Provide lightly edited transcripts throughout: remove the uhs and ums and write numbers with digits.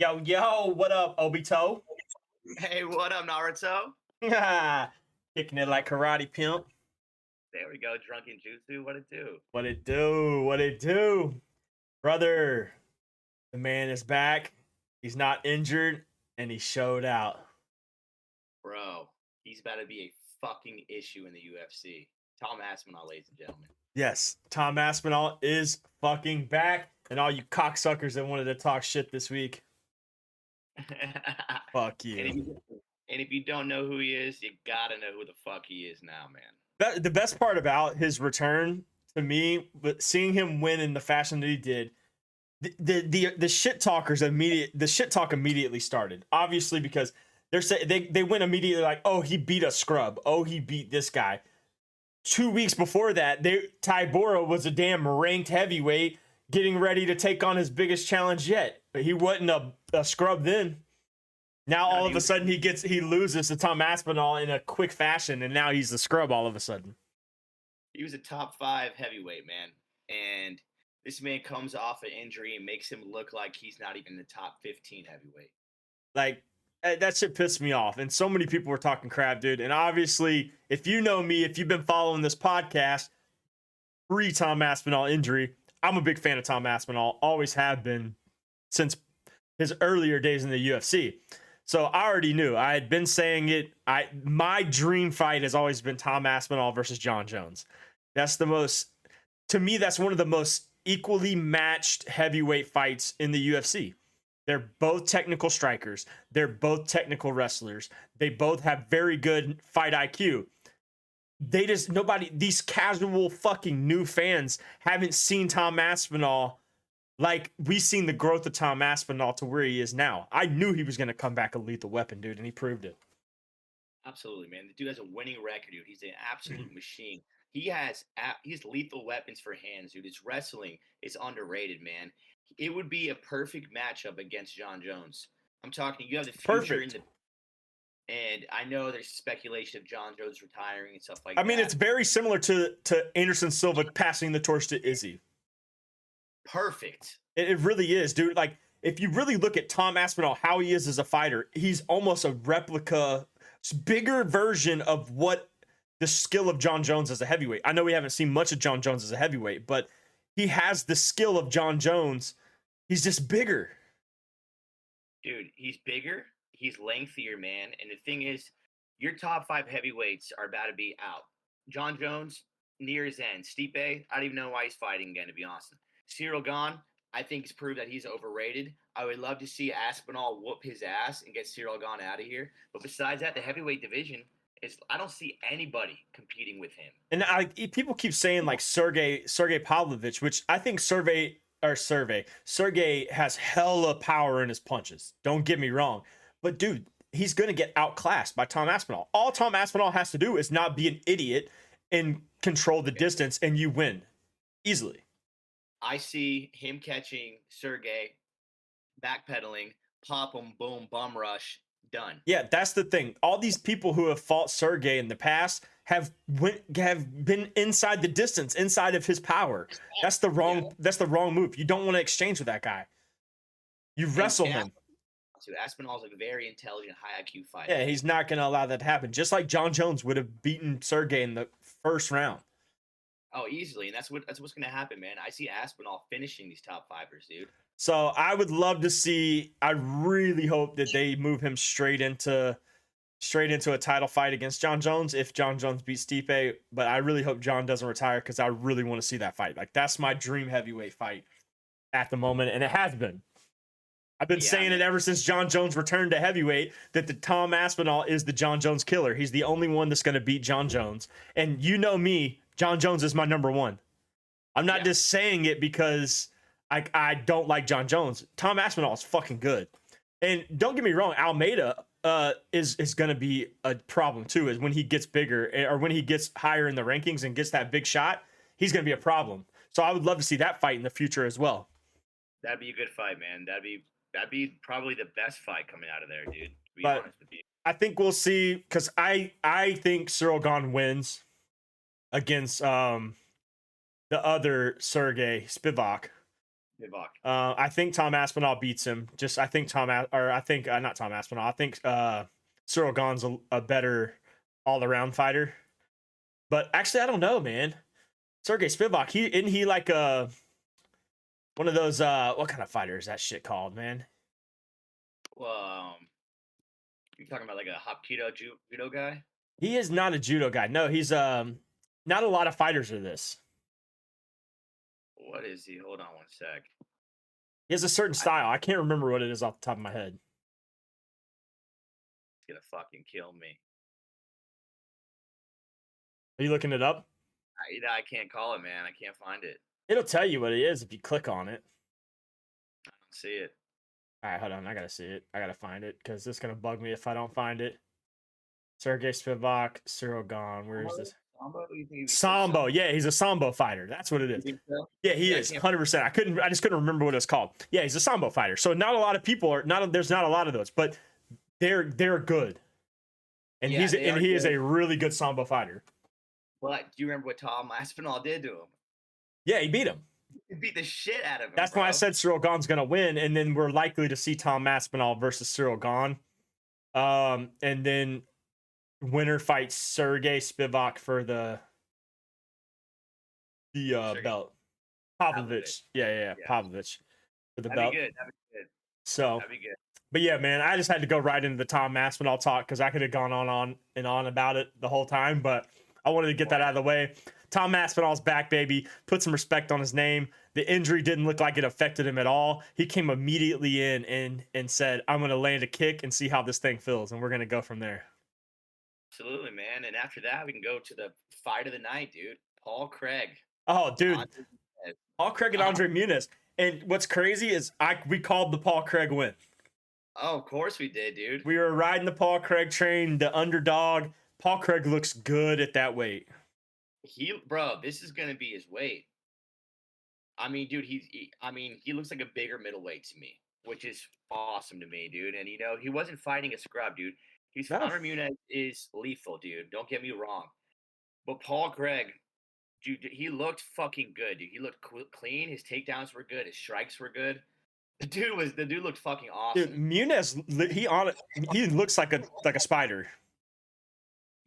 Yo, yo, what up, Obito? Hey, what up, Naruto? Kicking it like karate pimp. There we go, drunken jutsu. What it do, What it do? What it do? Brother, the man is back. He's not injured, and he showed out. bro? He's about to be a fucking issue in the UFC. Tom Aspinall, ladies and gentlemen. Yes, Tom Aspinall is fucking back. And all you cocksuckers that wanted to talk shit this week, fuck and, if you. you, and if you don't know who he is, you gotta know who the fuck he is now, man. The best part about his return to me, but seeing him win in the fashion that he did, the shit talkers the shit talk immediately started. Obviously, because they went immediately like, oh, he beat a scrub. Oh, he beat this guy. 2 weeks before that, Tybura was a damn ranked heavyweight getting ready to take on his biggest challenge yet. But he wasn't a scrub then. Now all of a sudden he loses to Tom Aspinall in a quick fashion, and now he's the scrub all of a sudden. He was a top 5 heavyweight, man. And this man comes off an injury and makes him look like he's not even the top 15 heavyweight. Like, that shit pissed me off. And so many people were talking crap, dude. And obviously, if you know me, if you've been following this podcast, pre-Tom Aspinall injury, I'm a big fan of Tom Aspinall. Always have been since his earlier days in the UFC. So I already knew. I had been saying it. My dream fight has always been Tom Aspinall versus John Jones. To me, that's one of the most equally matched heavyweight fights in the UFC. They're both technical strikers. They're both technical wrestlers. They both have very good fight IQ. These casual fucking new fans haven't seen Tom Aspinall like we've seen the growth of Tom Aspinall to where he is now. I knew he was going to come back a lethal weapon, dude, and he proved it. Absolutely, man. The dude has a winning record, dude. He's an absolute machine. He's lethal weapons for hands, dude. His wrestling is underrated, man. It would be a perfect matchup against John Jones. I'm talking. You have the future and I know there's speculation of John Jones retiring and stuff like that. I mean, it's very similar to Anderson Silva passing the torch to Izzy. Perfect. It really is, dude. Like, if you really look at Tom Aspinall, how he is as a fighter, he's almost a replica, bigger version of what the skill of John Jones as a heavyweight. I know we haven't seen much of John Jones as a heavyweight, but he has the skill of John Jones. He's just bigger. Dude, he's bigger. He's lengthier, man. And the thing is, your top 5 heavyweights are about to be out. John Jones, near his end. Stipe, I don't even know why he's fighting again, to be honest. Cyril Gane, I think he's proved that he's overrated. I would love to see Aspinall whoop his ass and get Cyril Gane out of here. But besides that, the heavyweight division I don't see anybody competing with him. And people keep saying like Sergey Pavlovich, which I think Sergey has hella power in his punches. Don't get me wrong. But dude, he's going to get outclassed by Tom Aspinall. All Tom Aspinall has to do is not be an idiot and control the distance, and you win easily. I see him catching Sergey, backpedaling, pop him, boom, bum rush, done. Yeah, that's the thing. All these people who have fought Sergey in the past have been inside the distance, inside of his power. That's the wrong move. You don't want to exchange with that guy. You wrestle him. Aspinall's a very intelligent, high IQ fighter. Yeah, he's not going to allow that to happen. Just like John Jones would have beaten Sergey in the first round. Oh, easily, and that's what's going to happen, man. I see Aspinall finishing these top 5ers, dude. So I would love to see. I really hope that they move him straight into a title fight against John Jones if John Jones beats Stipe. But I really hope John doesn't retire because I really want to see that fight. Like, that's my dream heavyweight fight at the moment, and it has been. I've been saying it ever since John Jones returned to heavyweight that the Tom Aspinall is the John Jones killer. He's the only one that's going to beat John Jones. And you know me, John Jones is my number one. I'm not just saying it because I don't like John Jones. Tom Aspinall is fucking good. And don't get me wrong, Almeida is going to be a problem too, is when he gets bigger or when he gets higher in the rankings and gets that big shot, he's going to be a problem. So I would love to see that fight in the future as well. That'd be a good fight, man. That'd be probably the best fight coming out of there, dude. To be honest with you. I think we'll see, because I think Cyril Gane wins against the other Sergey Spivak. Spivak. I think Tom Aspinall beats him. I think not Tom Aspinall. I think Cyril Gahn's a better all-around fighter. But actually, I don't know, man. Sergey Spivak, he like one of those what kind of fighter is that shit called, man? Well, you talking about like a Hapkido judo guy? He is not a judo guy. No, he's not a lot of fighters are this. What is he? Hold on one sec. He has a certain style. I can't remember what it is off the top of my head. He's gonna fucking kill me. Are you looking it up? I can't call it, man. I can't find it. It'll tell you what it is if you click on it. I don't see it. All right, hold on. I gotta see it. I gotta find it because it's gonna bug me if I don't find it. Sergey Spivak, Cyril Gahn. Where is this? Sambo. Yeah, he's a Sambo fighter. That's what it is. So? Yeah, he is 100%. I just couldn't remember what it's called. Yeah, he's a Sambo fighter. So not a lot of people are not. There's not a lot of those, but they're good. And he is a really good Sambo fighter. Well, do you remember what Tom Aspinall did to him? Yeah, he beat him. He beat the shit out of him. That's why I said Cyril Gahn's gonna win, and then we're likely to see Tom Aspinall versus Cyril Gahn. And then winner fights Sergey Spivak for the belt. Pavlovich. Yeah. Pavlovich for the belt. That'd be good. So, that'd be good. But yeah, man, I just had to go right into the Tom Aspinall talk because I could have gone on and on about it the whole time, but I wanted to get that out of the way. Tom Aspinall's back, baby. Put some respect on his name. The injury didn't look like it affected him at all. He came immediately in and said, I'm going to land a kick and see how this thing feels, and we're going to go from there. Absolutely, man. And after that, we can go to the fight of the night, dude. Paul Craig. Oh, dude. Paul Craig and Andre Muniz. And what's crazy is we called the Paul Craig win. Oh, of course we did, dude. We were riding the Paul Craig train, the underdog. Paul Craig looks good at that weight. Bro, this is gonna be his weight. I mean, dude, he looks like a bigger middleweight to me, which is awesome to me, dude. And he wasn't fighting a scrub, dude. Andre Muniz is lethal, dude. Don't get me wrong. But Paul Craig, dude, he looked fucking good, dude. He looked clean. His takedowns were good. His strikes were good. The dude looked fucking awesome. Dude, Muniz, he looks like a spider.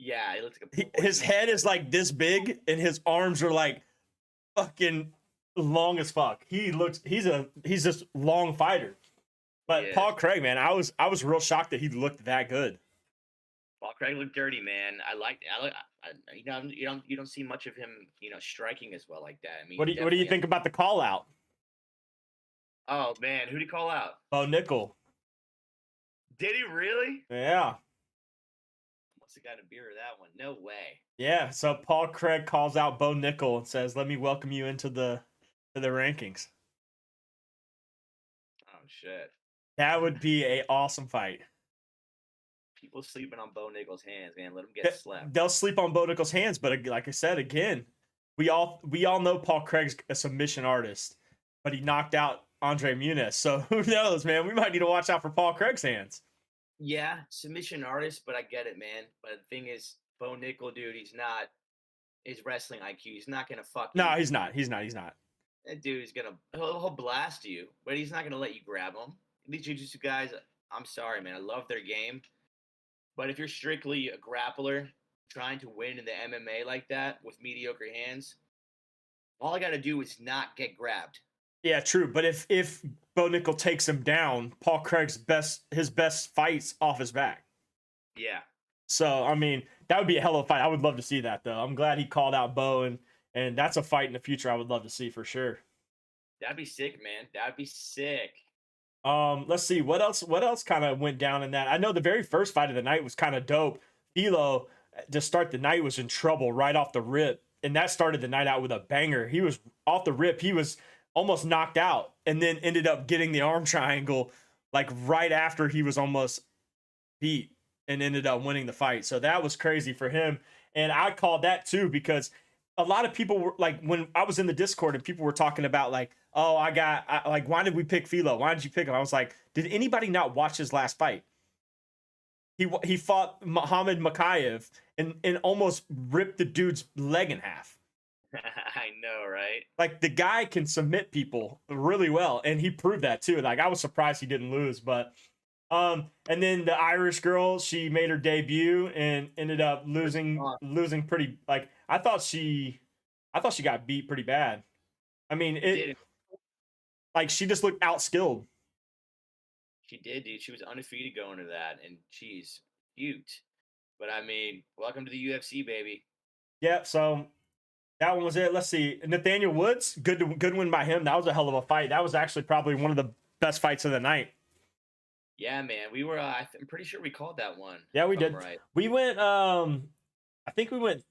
Yeah, he looks like his head is like this big, and his arms are like fucking long as fuck. He's this long fighter. But yeah. Paul Craig, man, I was real shocked that he looked that good. Paul Craig looked dirty, man. You don't see much of him, striking as well like that. I mean, what do you think about the call out? Oh man, who'd he call out? Bo Nickel. Did he really? Yeah. Must have got a beer of that one. No way. Yeah. So Paul Craig calls out Bo Nickel and says, "Let me welcome you into the rankings." Oh shit. That would be an awesome fight. People sleeping on Bo Nickel's hands, man. Let them get slept. They'll sleep on Bo Nickel's hands, but like I said again, we all know Paul Craig's a submission artist, but he knocked out Andre Muniz. So who knows, man? We might need to watch out for Paul Craig's hands. Yeah, submission artist, but I get it, man. But the thing is, Bo Nickel, dude, his wrestling IQ, he's not gonna fuck you. No, he's not. That dude is he'll blast you, but he's not gonna let you grab him. These jiu-jitsu guys, I'm sorry, man. I love their game. But if you're strictly a grappler trying to win in the MMA like that with mediocre hands, all I got to do is not get grabbed. Yeah, true. But if Bo Nickel takes him down, Paul Craig's his best fights off his back. Yeah. So, I mean, that would be a hell of a fight. I would love to see that, though. I'm glad he called out Bo, and that's a fight in the future I would love to see for sure. That'd be sick, man. That'd be sick. Let's see what else kind of went down in that. I know the very first fight of the night was kind of dope. Philo to start the night was in trouble right off the rip, and that started the night out with a banger. He was off the rip. He was almost knocked out, and then ended up getting the arm triangle like right after he was almost beat, and ended up winning the fight. So that was crazy for him, and I called that too because a lot of people were like, when I was in the Discord and people were talking about like, oh, why did we pick Philo? Why did you pick him? I was like, did anybody not watch his last fight? He fought Muhammad Makayev and almost ripped the dude's leg in half. I know, right? Like the guy can submit people really well, and he proved that too. Like I was surprised he didn't lose, but and then the Irish girl, she made her debut and ended up losing pretty. Like I thought she got beat pretty bad. I mean She it did. like she just looked outskilled. She did, dude. She was undefeated going to that, and she's cute. But I mean, welcome to the UFC, baby. Yeah, so that one was it. Let's see, Nathaniel Woods, good win by him. That was a hell of a fight. That was actually probably one of the best fights of the night. Yeah, man. We were. I'm pretty sure we called that one. Yeah, we If I'm did. right. We went. I think we went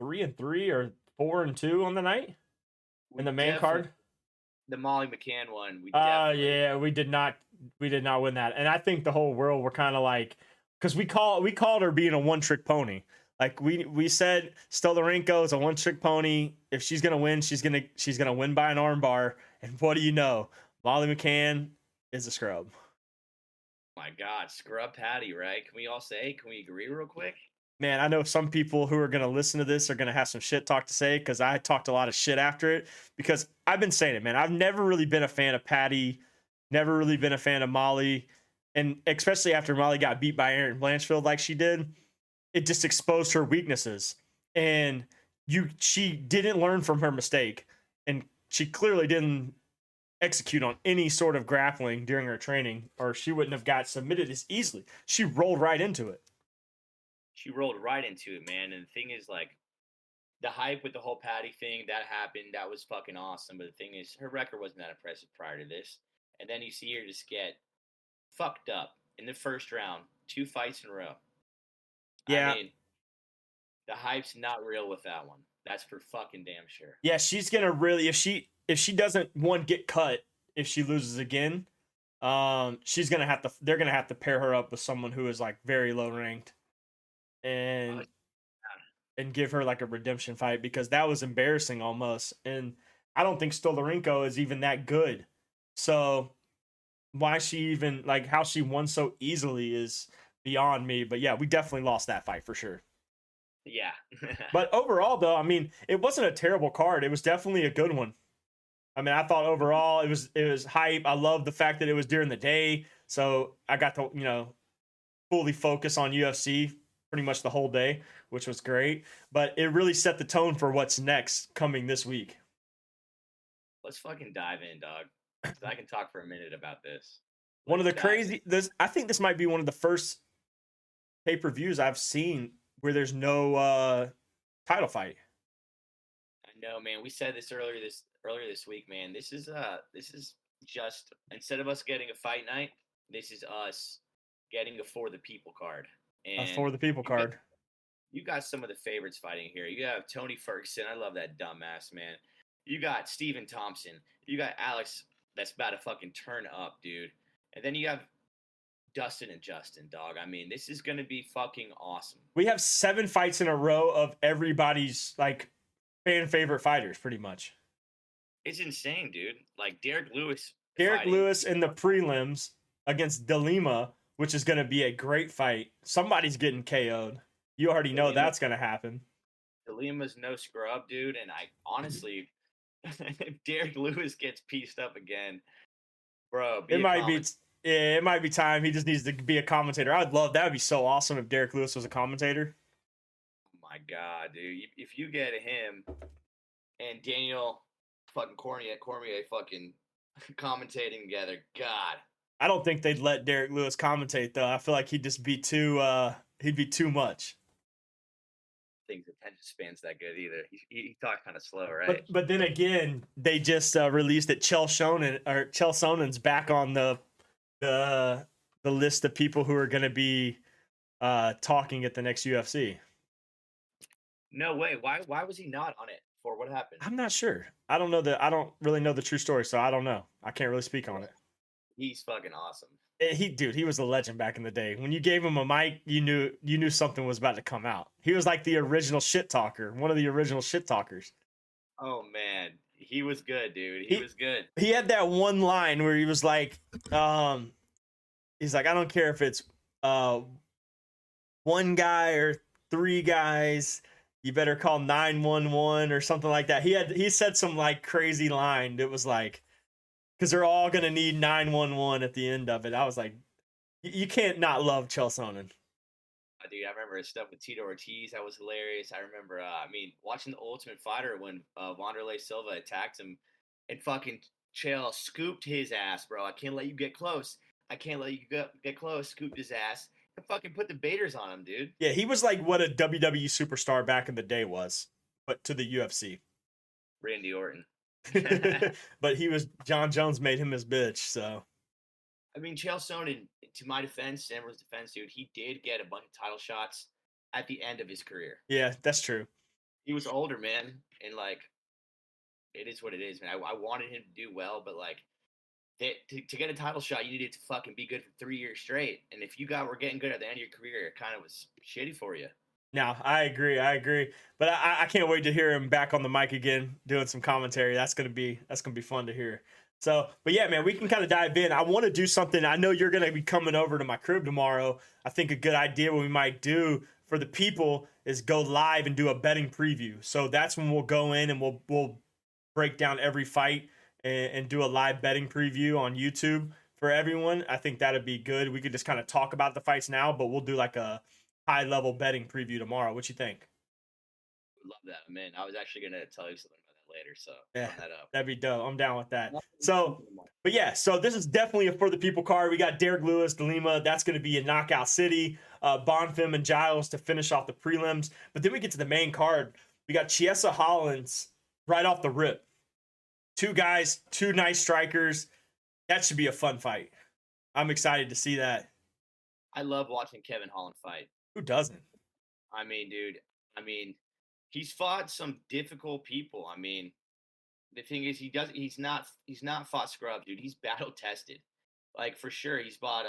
3-3 or 4-2 on the night We in the main card. The Molly McCann one. We definitely. Yeah, we did not win that, and I think the whole world were kind of like, because we called her being a one trick pony. Like we said, Stolarenko is a one trick pony. If she's gonna win, she's gonna win by an armbar. And what do you know? Molly McCann is a scrub. My God, scrub Patty, right? Can we all say? Can we agree real quick? Man, I know some people who are going to listen to this are going to have some shit talk to say because I talked a lot of shit after it because I've been saying it, man. I've never really been a fan of Patty, never really been a fan of Molly. And especially after Molly got beat by Erin Blanchfield like she did, it just exposed her weaknesses. And she didn't learn from her mistake. And she clearly didn't execute on any sort of grappling during her training, or she wouldn't have got submitted as easily. She rolled right into it. She rolled right into it, man. And the thing is, like, the hype with the whole Patty thing that happened, that was fucking awesome. But the thing is, her record wasn't that impressive prior to this. And then you see her just get fucked up in the first round, 2 fights in a row. Yeah. I mean, the hype's not real with that one. That's for fucking damn sure. Yeah, she's gonna really if she doesn't get cut if she loses again, she's gonna have to they're gonna have to pair her up with someone who is like very low ranked and give her like a redemption fight because that was embarrassing almost. And I don't think Stolarenko is even that good. So why she even like how she won so easily is beyond me. But yeah, we definitely lost that fight for sure. Yeah. But overall though, I mean, it wasn't a terrible card. It was definitely a good one. I mean, I thought overall it was hype. I love the fact that it was during the day. So I got to, fully focus on UFC pretty much the whole day, which was great. But it really set the tone for what's next coming this week. Let's fucking dive in, dog. I can talk for a minute about this. One of the I think this might be one of the first pay-per-views I've seen where there's no title fight. I know, man. We said this earlier this week, man. This is just instead of us getting a fight night, this is us getting a for the people card. And For the people card. You got some of the favorites fighting here. You have Tony Ferguson. I love that dumbass, man. You got Stephen Thompson. You got Alex that's about to fucking turn up, dude. And then you have Dustin and Justin, dog. I mean, this is going to be fucking awesome. We have 7 fights in a row of everybody's like fan favorite fighters pretty much. It's insane, dude. Like Derek Lewis in the prelims against DeLima, which is going to be a great fight. Somebody's getting KO'd. You already know that's going to happen. DeLima's no scrub, dude. And I honestly, if Derek Lewis gets pieced up again, bro, it might be time. He just needs to be a commentator. I'd love that. Would be so awesome if Derek Lewis was a commentator. Oh my God, dude. If you get him and Daniel fucking Cormier fucking commentating together, God. I don't think they'd let Derek Lewis commentate though. I feel like he'd just be too much. I think his attention span's that good either. He talks kind of slow, right? But then again, they just released that Chael Sonnen's back on the list of people who are going to be talking at the next UFC. No way. Why was he not on it? For what happened? I'm not sure. I don't really know the true story, so I don't know. I can't really speak on it. He's fucking awesome. He was a legend back in the day. When you gave him a mic, you knew something was about to come out. He was like the original shit talker, one of the original shit talkers. Oh man, he was good, dude. He was good. He had that one line where he was like, he's like, I don't care if it's one guy or 3 guys. you better call 911 or something like that. He said some like crazy line. It was like, because they're all gonna need 911 at the end of it. I was like, you can't not love Chael Sonnen. Dude, I remember his stuff with Tito Ortiz. That was hilarious. I remember, watching the Ultimate Fighter when Wanderlei Silva attacked him and fucking Chael scooped his ass, bro. I can't let you get close. I can't let you get close. Scooped his ass and fucking put the baiters on him, dude. Yeah, he was like what a WWE superstar back in the day was, but to the UFC. Randy Orton. But John Jones made him his bitch, so. I mean, Chael Sonnen, to my defense, Denver's defense, dude, he did get a bunch of title shots at the end of his career. Yeah, that's true. He was older, man, and like, it is what it is, man. I wanted him to do well, but like, to get a title shot, you needed to fucking be good for 3 years straight. And if you were getting good at the end of your career, it kind of was shitty for you. No, I agree. But I can't wait to hear him back on the mic again doing some commentary. That's gonna be fun to hear. So, but yeah, man, we can kind of dive in. I want to do something. I know you're gonna be coming over to my crib tomorrow. I think a good idea what we might do for the people is go live and do a betting preview. So that's when we'll go in and we'll break down every fight and do a live betting preview on YouTube for everyone. I think that'd be good. We could just kind of talk about the fights now, but we'll do like a high level betting preview tomorrow. What you think? Love that, man. I was actually gonna tell you something about that later, so Yeah, run that up. that'd be dope. I'm down with that. So, but yeah, so this is definitely a for the people card. We got Derek Lewis, DeLima. That's going to be in Knockout City. Bonfim and Giles to finish off the prelims. But then we get to the main card. We got Chiesa Hollins right off the rip. Two guys, two nice strikers. That should be a fun fight. I'm excited to see that. I love watching Kevin Holland fight. Who doesn't? I mean, dude. I mean, he's fought some difficult people. I mean, the thing is, he's not fought scrubs, dude. He's battle tested, like for sure. He's fought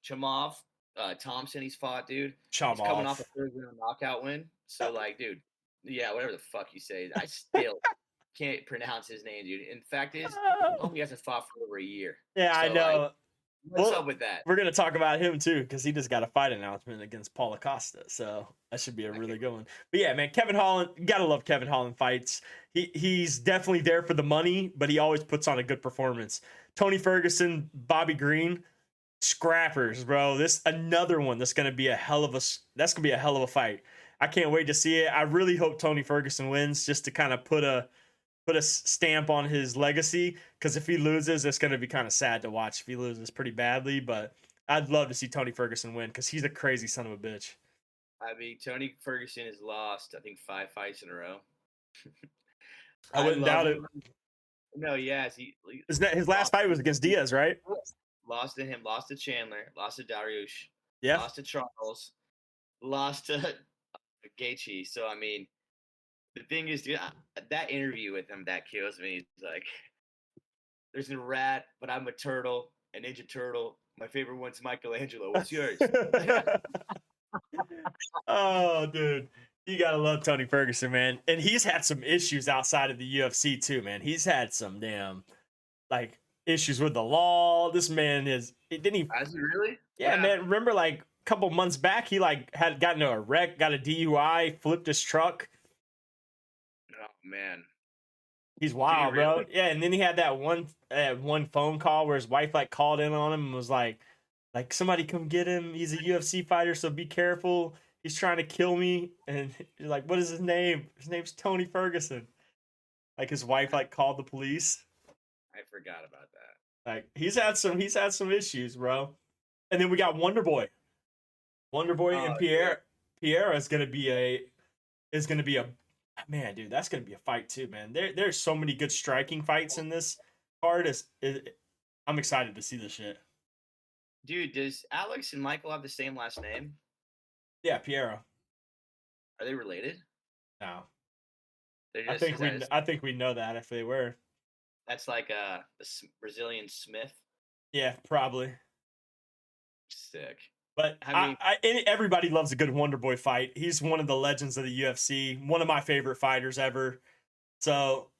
Chamov, Thompson. He's fought, dude. He's coming off a third round knockout win. So, like, dude, yeah, whatever the fuck you say, I still can't pronounce his name, dude. And the fact is, homie hasn't fought for over a year. Yeah, so, I know. Like, what's up with that? We're gonna talk about him too because he just got a fight announcement against Paul Acosta, so that should be a really good one. But yeah, man, Kevin Holland, you gotta love Kevin Holland fights. He's definitely there for the money, but he always puts on a good performance. Tony Ferguson, Bobby Green, scrappers, bro. This another one that's gonna be a hell of a fight. I can't wait to see it. I really hope Tony Ferguson wins just to kind of put a stamp on his legacy, because if he loses, it's going to be kind of sad to watch if he loses pretty badly. But I'd love to see Tony Ferguson win because he's a crazy son of a bitch. I mean, Tony Ferguson has lost, I think, 5 fights in a row. I wouldn't doubt it. No, yes. His last fight was against Diaz, right? Lost to him, lost to Chandler, lost to Dariush, Yeah. lost to Charles, lost to Gaethje. So, I mean, the thing is, dude, that interview with him, that kills me. He's like, there's a rat, but I'm a turtle, a Ninja Turtle. My favorite one's Michelangelo. What's yours? Oh, dude. You gotta love Tony Ferguson, man. And he's had some issues outside of the UFC too, man. He's had some damn like issues with the law. This man has he Has he really? Yeah, man. Remember like a couple months back, he like had gotten into a wreck, got a DUI, flipped his truck. Oh man, he's wild, really? bro. Yeah, and then he had that one phone call where his wife like called in on him and was like somebody come get him. He's a UFC fighter, so be careful. He's trying to kill me. And you're like, what is his name? His name's Tony Ferguson. Like his wife like called the police. I forgot about that. Like he's had some issues, bro. And then we got Wonder Boy and Pierre. Pierre is gonna be a man, dude, that's gonna be a fight too, man. There's so many good striking fights in this card. I'm excited to see this shit. Dude, does Alex and Michael have the same last name? Yeah, Piero. Are they related? No. Just, I think we know that if they were. That's like the Brazilian Smith. Yeah, probably. Sick. But everybody loves a good Wonder Boy fight. He's one of the legends of the UFC, one of my favorite fighters ever. So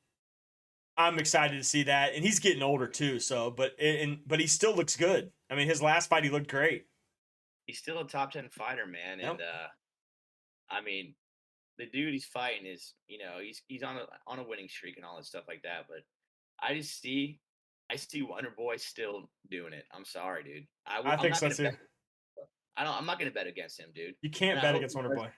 I'm excited to see that, and he's getting older too. So, but he still looks good. I mean, his last fight he looked great. He's still a top 10 fighter, man, and I mean, the dude he's fighting is, he's on a winning streak and all that stuff like that. But I just I see Wonder Boy still doing it. I'm sorry, dude. I I'm think not so gonna too. bet. I'm not gonna bet against him, dude. You And can't I bet hope against he Wonder does. Boy.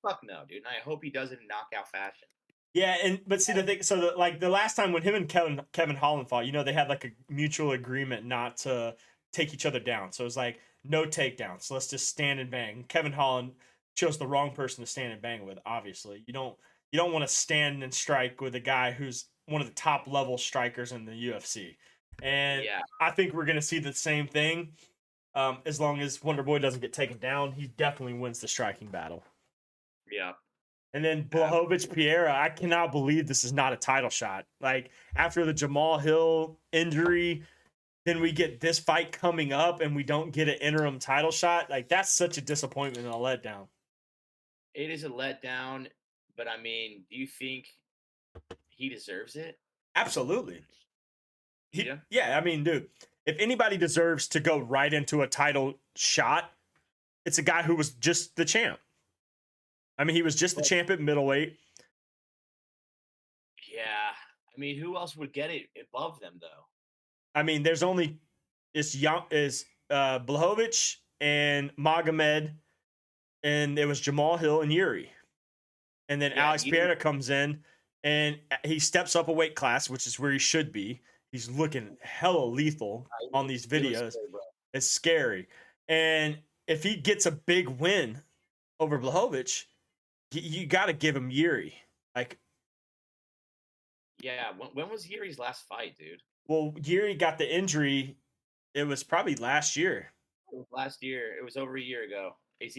Fuck no, dude. And I hope he does it in knockout fashion. Yeah, but see the thing. So the last time when him and Kevin Holland fought, they had like a mutual agreement not to take each other down. So it was like no takedowns. So let's just stand and bang. Kevin Holland chose the wrong person to stand and bang with. Obviously, you don't want to stand and strike with a guy who's one of the top level strikers in the UFC. And Yeah, I think we're gonna see the same thing. As long as Wonder Boy doesn't get taken down, he definitely wins the striking battle. yeah. And then Blachowicz Piera, I cannot believe this is not a title shot. Like after the Jamal Hill injury, then we get this fight coming up and we don't get an interim title shot. Like that's such a disappointment and a letdown. It is a letdown, but I mean, do you think he deserves it? Absolutely. Yeah. Yeah, I mean, dude, if anybody deserves to go right into a title shot, it's a guy who was just the champ. I mean, he was just the Well, champ at middleweight. yeah. I mean, who else would get it above them though? I mean, there's only Blachowicz and Magomed, and it was Jamal Hill and Yuri. And then Yeah, Alex Pereira comes in and he steps up a weight class, which is where he should be. He's looking hella lethal on these he looks videos. good, bro. It's scary. And if he gets a big win over Blachowicz, you got to give him Yuri. Like, Yeah. When was Yuri's last fight, dude? well, Yuri got the injury. It was probably last year. It was last year. It was over a year ago. Is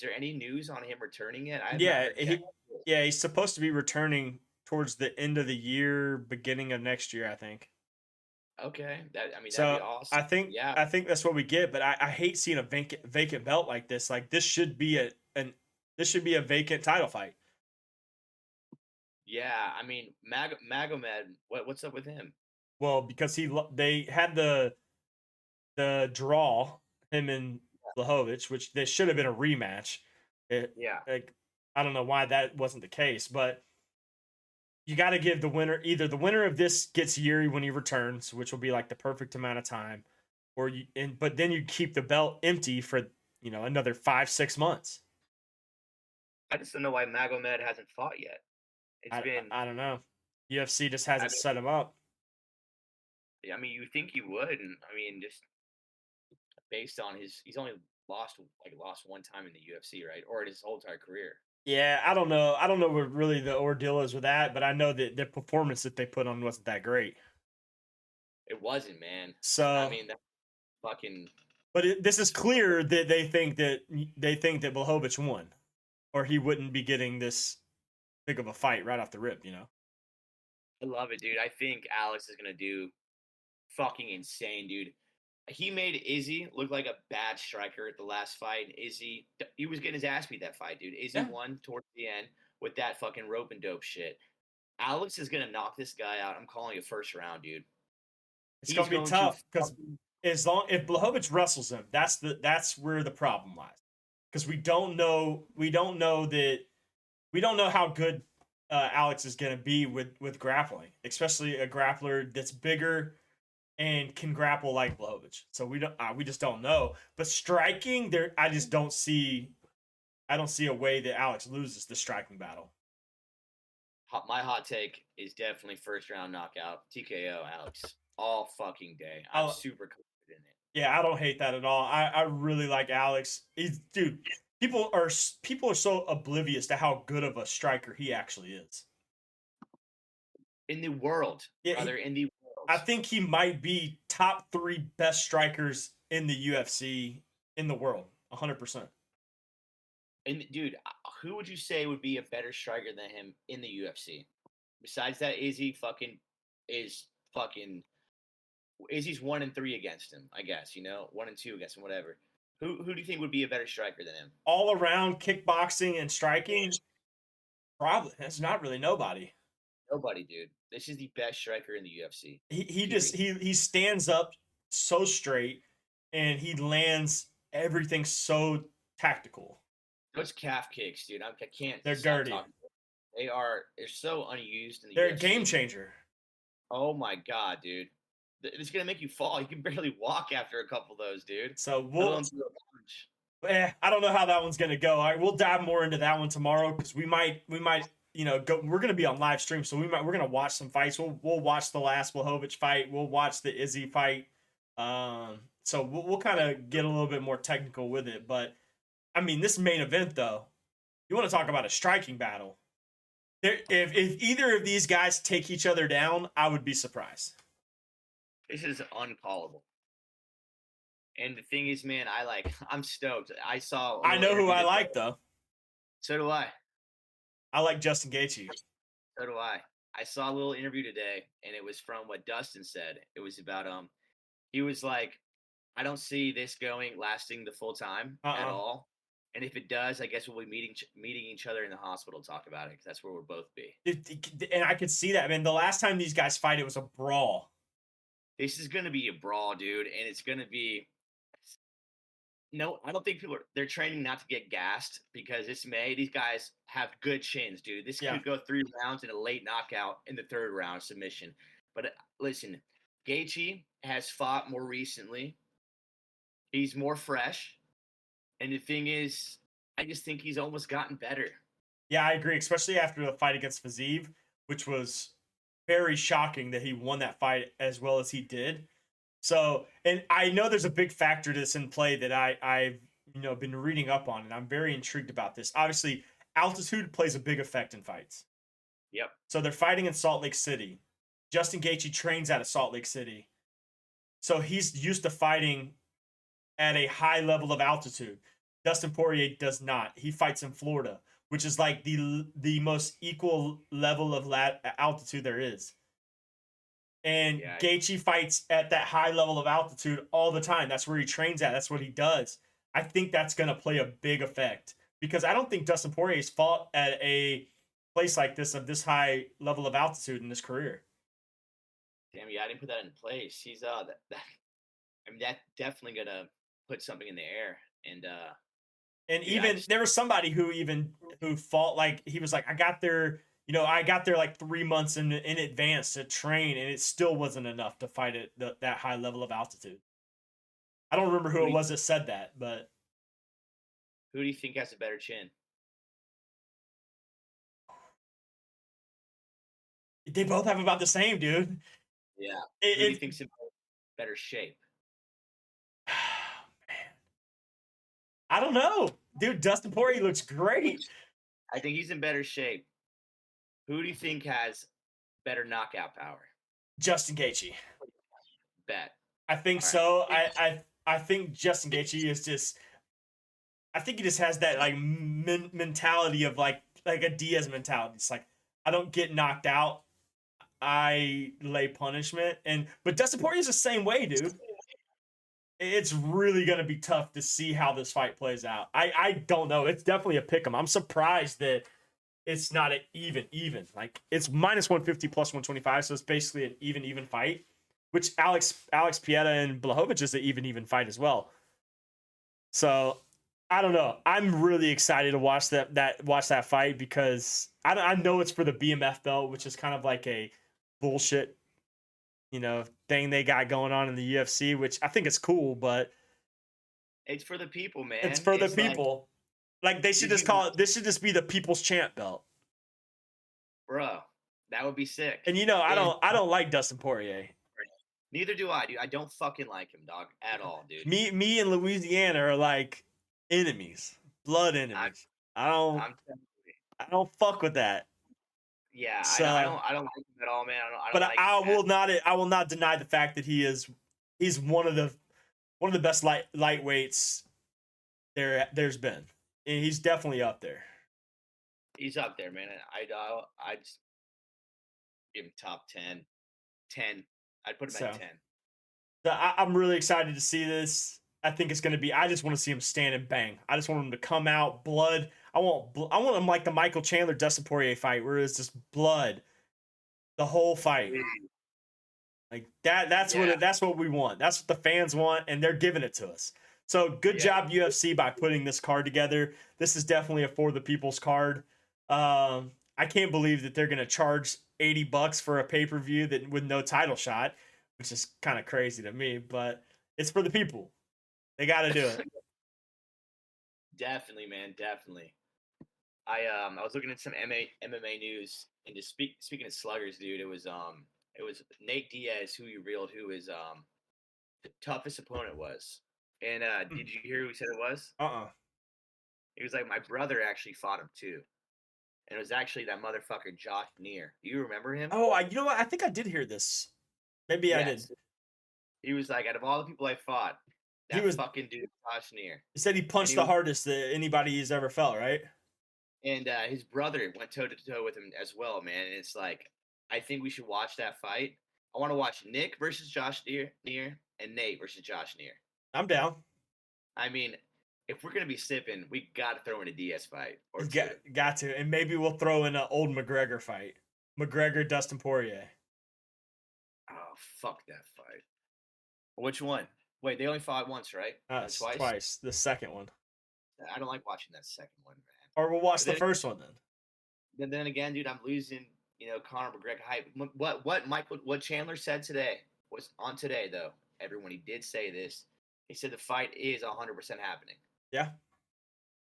there any news on him returning yet? I have not Yeah, heard jack. he's supposed to be returning towards the end of the year, beginning of next year, I think. Okay, that'd be So awesome. Yeah, I think that's what we get. But I hate seeing a vacant belt like this. Like this should be this should be a vacant title fight. yeah. I mean, Magomed. What's up with him? Well, because they had the draw him and Blachowicz, which there should have been a rematch. Yeah, Like I don't know why that wasn't the case, but you got to give the winner either the winner of this gets Yuri when he returns, which will be like the perfect amount of time, or but then you keep the belt empty for another 5-6 months. I just don't know why Magomed hasn't fought yet. It's I been. I don't know. UFC just I hasn't mean, set him up. you think he would, and I mean, just based on he's only lost one time in the UFC, right, or in his whole entire career. Yeah, I don't know. I don't know what really the ordeal is with that, but I know that the performance that they put on wasn't that great. It wasn't, man. I So, mean, that fucking. but this is clear that they think that Blachowicz won, or he wouldn't be getting this big of a fight right off the rip. I love it, dude. I think Alex is gonna do fucking insane, dude. He made Izzy look like a bad striker at the last fight. Izzy, he was getting his ass beat that fight, dude. Izzy Yeah, won towards the end with that fucking rope and dope shit. Alex is gonna knock this guy out. I'm calling it first round, dude. it's He's gonna be going to tough because if Blachowicz wrestles him, that's where the problem lies. Because we don't know how good Alex is gonna be with grappling, especially a grappler that's bigger and can grapple like Blachowicz. So we just don't know. But striking, I don't see a way that Alex loses the striking battle. my hot take is definitely first round knockout TKO Alex all fucking day. I'm I'll, super confident in it. yeah, I don't hate that at all. I really like Alex. Dude. People are so oblivious to how good of a striker he actually is. In the world, Yeah, brother, in the world. I think he might be top 3 best strikers in the UFC in the world, 100%. And dude, who would you say would be a better striker than him in the UFC? Besides that, is fucking Izzy's 1-3 against him. I guess 1-2 against him, whatever. Who do you think would be a better striker than him? All around kickboxing and striking, probably it's not really nobody. Nobody, dude. This is the best striker in the UFC. He stands up so straight and he lands everything so tactical. Those calf kicks, dude. I can't They're stop dirty. talking. They're so unused in the They're a UFC. game changer. Oh my god, dude. It's gonna make you fall. You can barely walk after a couple of those, dude. So Let we'll alone throw a punch. I don't know how that one's gonna go. All right, we'll dive more into that one tomorrow because we might go. We're gonna be on live stream, so we're gonna watch some fights. We'll watch the last Blachowicz fight. We'll watch the Izzy fight. So we'll kind of get a little bit more technical with it. But I mean, this main event though, you want to talk about a striking battle? If either of these guys take each other down, I would be surprised. This is uncallable. And the thing is, man, I'm stoked. I know who I like though. So do I. I like Justin Gaethje. So do I. I saw a little interview today, and it was from what Dustin said. It was about he was like, I don't see this lasting the full time at all. And if it does, I guess we'll be meeting each other in the hospital to talk about it, because that's where we'll both be. And I could see that, man. The last time these guys fight, it was a brawl. This is going to be a brawl, dude, and it's going to be. No, I don't think they're training not to get gassed, because these guys have good chins, dude. This could go 3 rounds in a late knockout in the 3rd round submission. But listen, Gaethje has fought more recently. He's more fresh. And the thing is, I just think he's almost gotten better. Yeah, I agree, especially after the fight against Fiziev, which was very shocking that he won that fight as well as he did. So, and I know there's a big factor to this in play that I've been reading up on, and I'm very intrigued about this. Obviously, altitude plays a big effect in fights. Yep. So they're fighting in Salt Lake City. Justin Gaethje trains out of Salt Lake City. So he's used to fighting at a high level of altitude. Dustin Poirier does not. He fights in Florida, which is like the most equal level of altitude there is. And Gaethje fights at that high level of altitude all the time. That's where he trains at. That's what he does. I think that's going to play a big effect, because I don't think Dustin Poirier's fought at a place like this of this high level of altitude in his career. Damn, yeah, I didn't put that in place. He's I mean, that's definitely going to put something in the air. And even there was somebody who fought, like, he was like, I got there like 3 months in advance to train, and it still wasn't enough to fight at that high level of altitude. I don't remember who it was that said that, but who do you think has a better chin? They both have about the same, dude. Yeah. Who do you think's in better shape? Man, I don't know, dude. Dustin Poirier looks great. I think he's in better shape. Who do you think has better knockout power? Justin Gaethje. Bet. I think so. I think Justin Gaethje is just. I think he just has that like mentality of like a Diaz mentality. It's like, I don't get knocked out, I lay punishment. But Dustin Poirier's the same way, dude. It's really gonna be tough to see how this fight plays out. I don't know. It's definitely a pick 'em. I'm surprised that it's not an even. Like, it's minus 150 plus 125, so it's basically an even fight. Which Alex Pieta and Blachowicz is an even fight as well. So I don't know. I'm really excited to watch that fight, because I know it's for the BMF belt, which is kind of like a bullshit, thing they got going on in the UFC, which I think is cool, but it's for the people, man. It's for the people. Like they should just call it. This should just be the People's Champ belt, bro. That would be sick. And I don't like Dustin Poirier. Neither do I, dude. I don't fucking like him, dog, at all, dude. Me and Louisiana are like enemies, blood enemies. I don't fuck with that. Yeah, so, I don't like him at all, man. I will not deny the fact that he's one of the best lightweights there's been. And he's definitely up there. He's up there, man. I just give him top 10. I'd put him at 10. So I'm really excited to see this. I think it's going to be. I just want to see him stand and bang. I just want him to come out blood. I want him like the Michael Chandler Dustin Poirier fight, where it's just blood, the whole fight. Like that. That's what we want. That's what the fans want, and they're giving it to us. So good Yeah. job, UFC, by putting this card together. This is definitely a for the people's card. I can't believe that they're going to charge $80 for a pay per view that with no title shot, which is kind of crazy to me. But it's for the people. They got to do it. Definitely, man. Definitely. I was looking at some MMA news, and just speaking of sluggers, dude, it was Nate Diaz who you reeled who his the toughest opponent was. And did you hear who he said it was? Uh-uh. He was like, my brother actually fought him too, and it was actually that motherfucker Josh Neer. Do you remember him? Oh, you know what? I think I did hear this. Maybe I did. Yes. He was like, out of all the people I fought, He that was. fucking dude Josh Neer. He said he And punched he the was, hardest that anybody has ever felt. Right? and his brother went toe to toe with him as well, man. And it's like, I think we should watch that fight. I want to watch Nick versus Josh Neer and Nate versus Josh Neer. I'm down. I mean, if we're gonna be sipping, we got to throw in a DS fight or You two. got to, and maybe we'll throw in an old McGregor fight. McGregor, Dustin Poirier. Oh, fuck that fight. Which one? Wait, they only fought once, right? Twice. Twice. The second one, I don't like watching that second one, man. or we'll watch But the then, first one then. then again, dude, I'm losing. Conor McGregor hype. What Chandler said today was on today though. Everyone, he did say this. He said the fight is 100% happening. Yeah,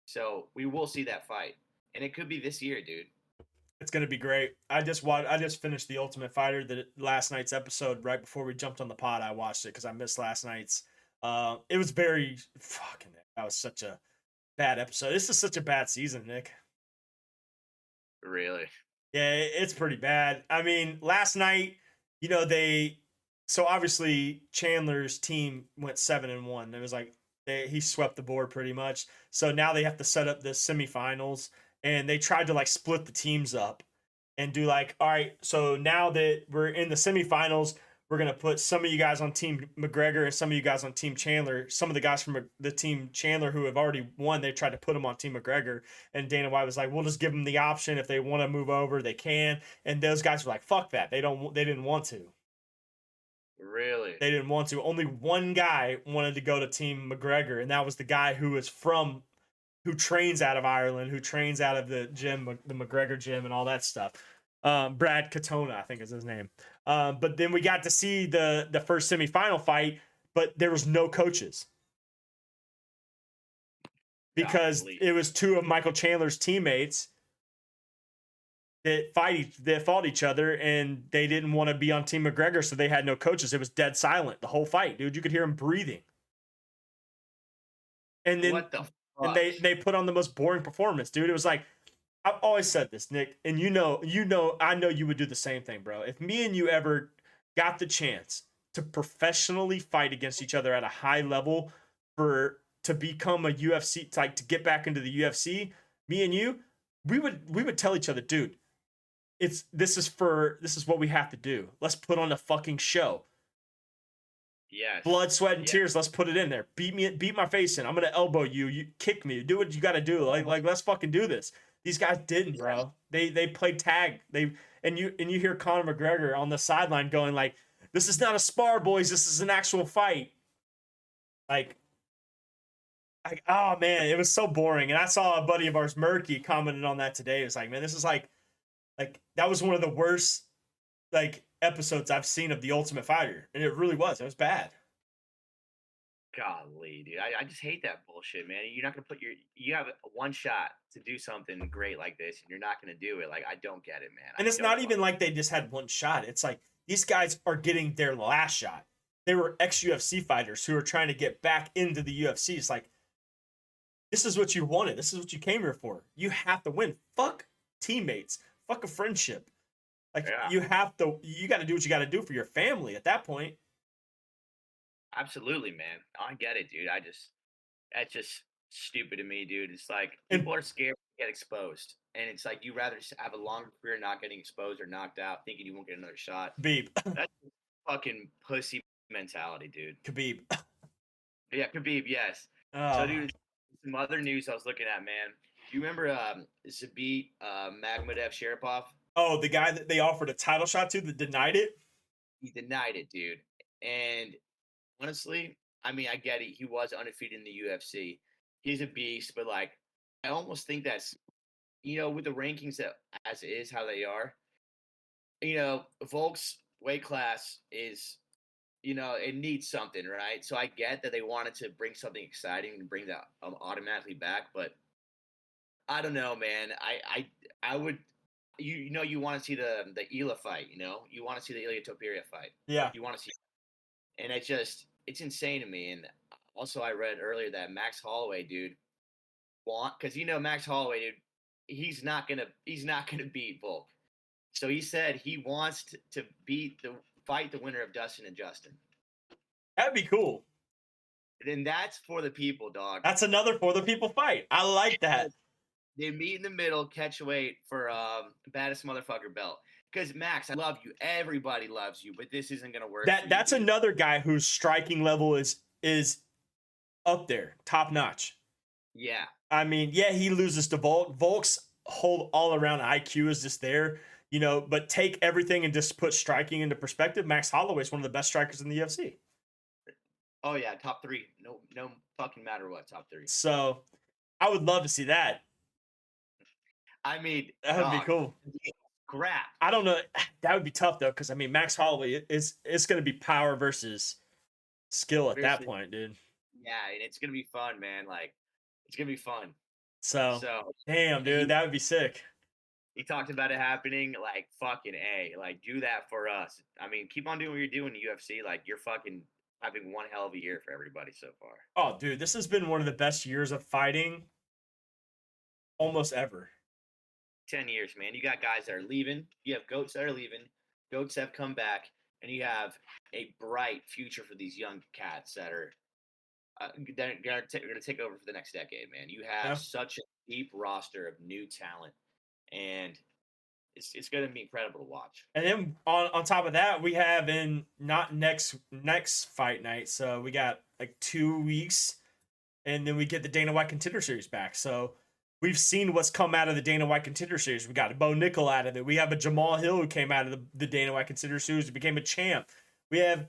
So we will see that fight, and it could be this year, dude. it's gonna be great. I just finished the Ultimate Fighter, the last night's episode right before we jumped on the pod. I watched it because I missed last night's. It was very fucking. That was such a bad episode. This is such a bad season, Nick. Really? Yeah, it's pretty bad. I mean, last night, so obviously Chandler's team went 7-1. It was like he swept the board pretty much. So now they have to set up the semifinals, and they tried to like split the teams up and do like, all right, so now that we're in the semifinals, we're gonna put some of you guys on Team McGregor and some of you guys on Team Chandler. Some of the guys from the Team Chandler who have already won, they tried to put them on Team McGregor. And Dana White was like, "We'll just give them the option if they want to move over, they can." And those guys were like, "Fuck that! They didn't want to. Really? They didn't want to. Only one guy wanted to go to Team McGregor, and that was the guy who trains out of Ireland, who trains out of the gym, the McGregor gym, and all that stuff. Brad Katona, I think is his name. But then we got to see the first semifinal fight, but there was no coaches because it was two of Michael Chandler's teammates that fought each other, and they didn't want to be on Team McGregor, so they had no coaches. It was dead silent the whole fight, dude. You could hear him breathing. And then What the fuck? and they put on the most boring performance, dude. It was like, I've always said this, Nick, and I know you would do the same thing, bro. If me and you ever got the chance to professionally fight against each other at a high level to become a UFC, to get back into the UFC, me and you, we would tell each other, dude, this is what we have to do. Let's put on a fucking show. Yes. Blood, sweat, and tears. Let's put it in there. Beat my face in. I'm gonna elbow you. You kick me. Do what you got to do. Like let's fucking do this. These guys didn't, bro. They played tag. And you hear Conor McGregor on the sideline going like, "This is not a spar, boys. This is an actual fight." Like, oh man, it was so boring. And I saw a buddy of ours, Murky, commented on that today. It was like, man, this is like that was one of the worst episodes I've seen of The Ultimate Fighter, and it really was. It was bad. Golly, dude, I just hate that bullshit, man. You're not gonna you have one shot to do something great like this, and you're not gonna do it. Like, I don't get it, man. And it's not even like they just had one shot. It's like these guys are getting their last shot. They were ex-UFC fighters who are trying to get back into the UFC. It's like, this is what you wanted. This is what you came here for. You have to win. Fuck teammates. Fuck a friendship. Like, you got to do what you got to do for your family at that point. Absolutely, man. I get it, dude. That's just stupid to me, dude. It's like people are scared to get exposed. And it's like you rather just have a longer career not getting exposed or knocked out, thinking you won't get another shot. Khabib. That's fucking pussy mentality, dude. Khabib. Yeah, Khabib, yes. Oh. So, dude, some other news I was looking at, man. Do you remember Zabit Magmadev Sharipov? Oh, the guy that they offered a title shot to that denied it? He denied it, dude. And honestly, I mean, I get it. He was undefeated in the UFC. He's a beast, but like, I almost think that's with the rankings that as is how they are. Volk's weight class is it needs something, right? So I get that they wanted to bring something exciting and bring that automatically back, but I don't know, man. I would you want to see the Ela fight, you want to see the Ilya Topuria fight. Yeah. You want to see, and it's insane to me. And also, I read earlier that Max Holloway, dude, because Max Holloway, dude, he's not gonna beat Volk. So he said he wants to fight the winner of Dustin and Justin. That'd be cool. And that's for the people, dog. That's another for the people fight. I like that. They meet in the middle, catch weight for baddest motherfucker belt. Because Max, I love you. Everybody loves you, but this isn't gonna work. That's another guy whose striking level is up there, top notch. Yeah. I mean, yeah, he loses to Volk. Volk's whole all around IQ is just there, but take everything and just put striking into perspective. Max Holloway is one of the best strikers in the UFC. Oh yeah, top 3. No fucking matter what, top 3. So I would love to see that. I mean, that would be cool. Crap. I don't know. That would be tough though, because I mean, Max Holloway it's going to be power versus skill at that point, dude. Yeah, and it's gonna be fun, man. Like, it's gonna be fun. So damn, dude, that would be sick. He talked about it happening. Like, fucking A. Like, do that for us. I mean, keep on doing what you're doing in UFC. Like, you're fucking having one hell of a year for everybody so far. Oh, dude, this has been one of the best years of fighting almost ever. 10 years, man. You got guys that are leaving. You have goats that are leaving. Goats have come back. And you have a bright future for these young cats that are going to take over for the next decade, man. You have such a deep roster of new talent. And it's going to be incredible to watch. And then on top of that, we have not next fight night. So we got like 2 weeks. And then we get the Dana White Contender Series back. So we've seen what's come out of the Dana White Contender Series. We got a Bo Nickel out of it. We have a Jamal Hill who came out of the Dana White Contender Series, became a champ. We have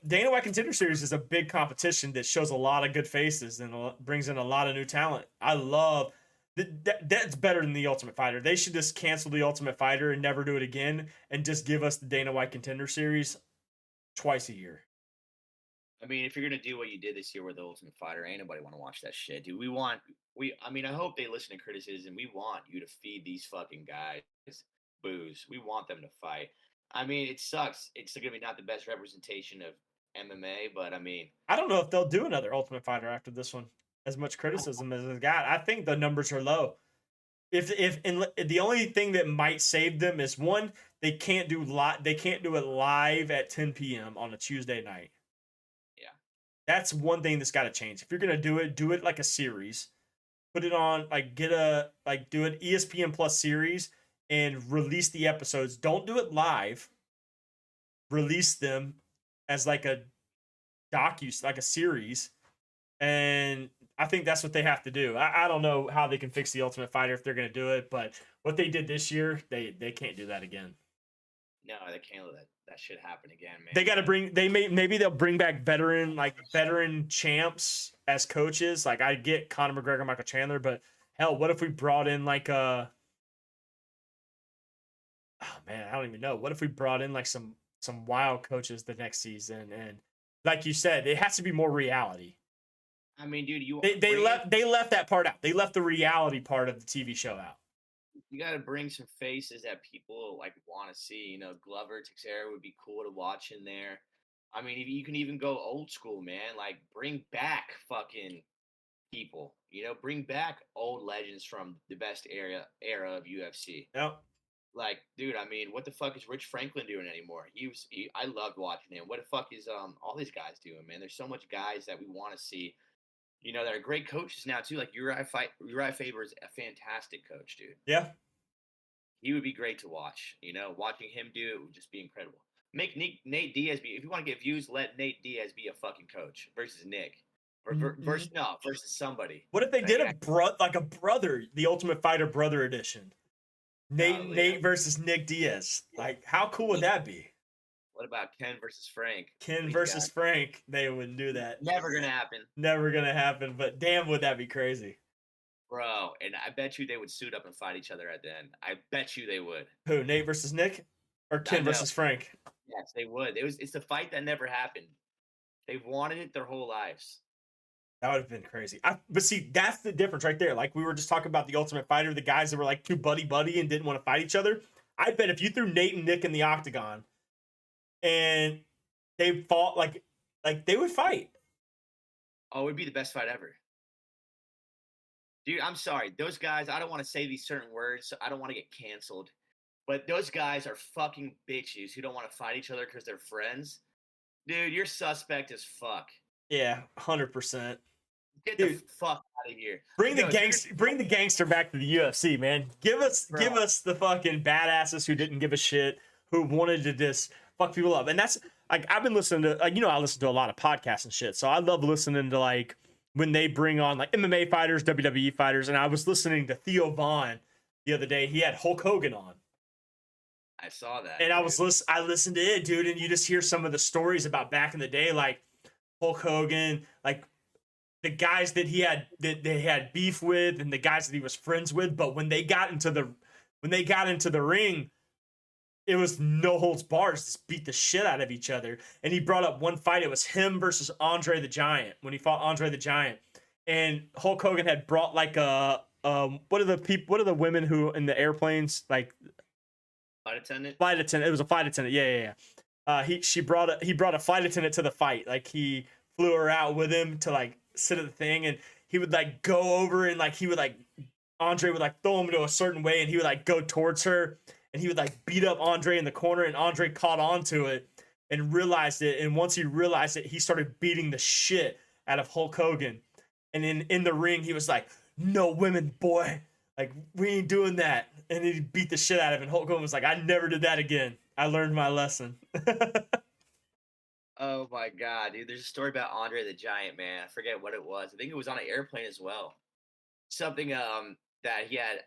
Dana White Contender Series is a big competition that shows a lot of good faces and brings in a lot of new talent. I love that's better than the Ultimate Fighter. They should just cancel the Ultimate Fighter and never do it again, and just give us the Dana White Contender Series twice a year. I mean, if you're gonna do what you did this year with the Ultimate Fighter, ain't nobody want to watch that shit, dude. I mean, I hope they listen to criticism. We want you to feed these fucking guys booze. We want them to fight. I mean, it sucks. It's gonna be not the best representation of MMA, but I mean, I don't know if they'll do another Ultimate Fighter after this one. As much criticism as it got, I think the numbers are low. If the only thing that might save them is one, they can't do it live at 10 p.m. on a Tuesday night. Yeah, that's one thing that's got to change. If you're gonna do it like a series. Put it on do an ESPN Plus series and release the episodes. Don't do it live. Release them as like a series. And I think that's what they have to do. I don't know how they can fix the Ultimate Fighter if they're going to do it, but what they did this year, they can't do that again. No, they can't let that shit happen again, man. They got to maybe they'll bring back veteran champs as coaches. Like, I get Conor McGregor, Michael Chandler, but hell, what if we brought in I don't even know. What if we brought in like some wild coaches the next season? And like you said, it has to be more reality. I mean, dude, they left that part out. They left the reality part of the TV show out. You got to bring some faces that people like want to see. Glover, Teixeira would be cool to watch in there. I mean, you can even go old school, man. Like, bring back fucking people. Bring back old legends from the best era of UFC. Yep. Like, dude, I mean, what the fuck is Rich Franklin doing anymore? I loved watching him. What the fuck is all these guys doing, man? There's so much guys that we want to see. That are great coaches now too. Like Uriah Faber is a fantastic coach, dude. Yeah, he would be great to watch. Watching him do it would just be incredible. Make Nate Diaz be. If you want to get views, let Nate Diaz be a fucking coach versus Nick, versus somebody. What if they did a brother, the Ultimate Fighter brother edition? Nate versus Nick Diaz. Like, how cool would that be? What about Ken versus Frank? Ken What do you versus got? Frank. They wouldn't do that. Never gonna happen, Never gonna happen. But damn, would that be crazy? bro. And I bet you they would suit up and fight each other at the end. I bet you they would. Who? Nate versus Nick, or I Ken know. versus Frank? Yes, they would. It's a fight that never happened. They've wanted it their whole lives. That would have been crazy. But see, that's the difference right there. Like we were just talking about the Ultimate Fighter, the guys that were like too buddy and didn't want to fight each other. I bet if you threw Nate and Nick in the octagon and they fought like they would fight. Oh, it would be the best fight ever. Dude, I'm sorry. Those guys, I don't want to say these certain words, so I don't want to get canceled. But those guys are fucking bitches who don't want to fight each other because they're friends. Dude, you're suspect as fuck. Yeah, 100%. Get Dude, the fuck out of here. Bring No, the gangster back to the UFC, man. Give us the fucking badasses who didn't give a shit, who wanted to just fuck people up. And that's like I've been listening to I listen to a lot of podcasts and shit. So I love listening to like when they bring on like MMA fighters, WWE fighters, and I was listening to Theo Vaughn the other day. He had Hulk Hogan on. I saw that. And I listened to it, dude, and you just hear some of the stories about back in the day, like Hulk Hogan, like the guys that they had beef with and the guys that he was friends with. But when they got into the ring, it was no holds barred, just beat the shit out of each other. And he brought up one fight. It was him versus Andre the Giant when he fought Andre the Giant. And Hulk Hogan had brought like what are the women who in the airplanes, like Flight attendant. It was a flight attendant. Yeah. He brought a flight attendant to the fight. Like he flew her out with him to like sit at the thing, and he would like go over and like Andre would like throw him to a certain way, and he would like go towards her, and he would like beat up Andre in the corner, and Andre caught on to it and realized it. And once he realized it, he started beating the shit out of Hulk Hogan. And in the ring, he was like, "No women, boy. Like, we ain't doing that." And he beat the shit out of him. And Hulk Hogan was like, "I never did that again. I learned my lesson." Oh my god, dude! There's a story about Andre the Giant, man. I forget what it was. I think it was on an airplane as well. Something that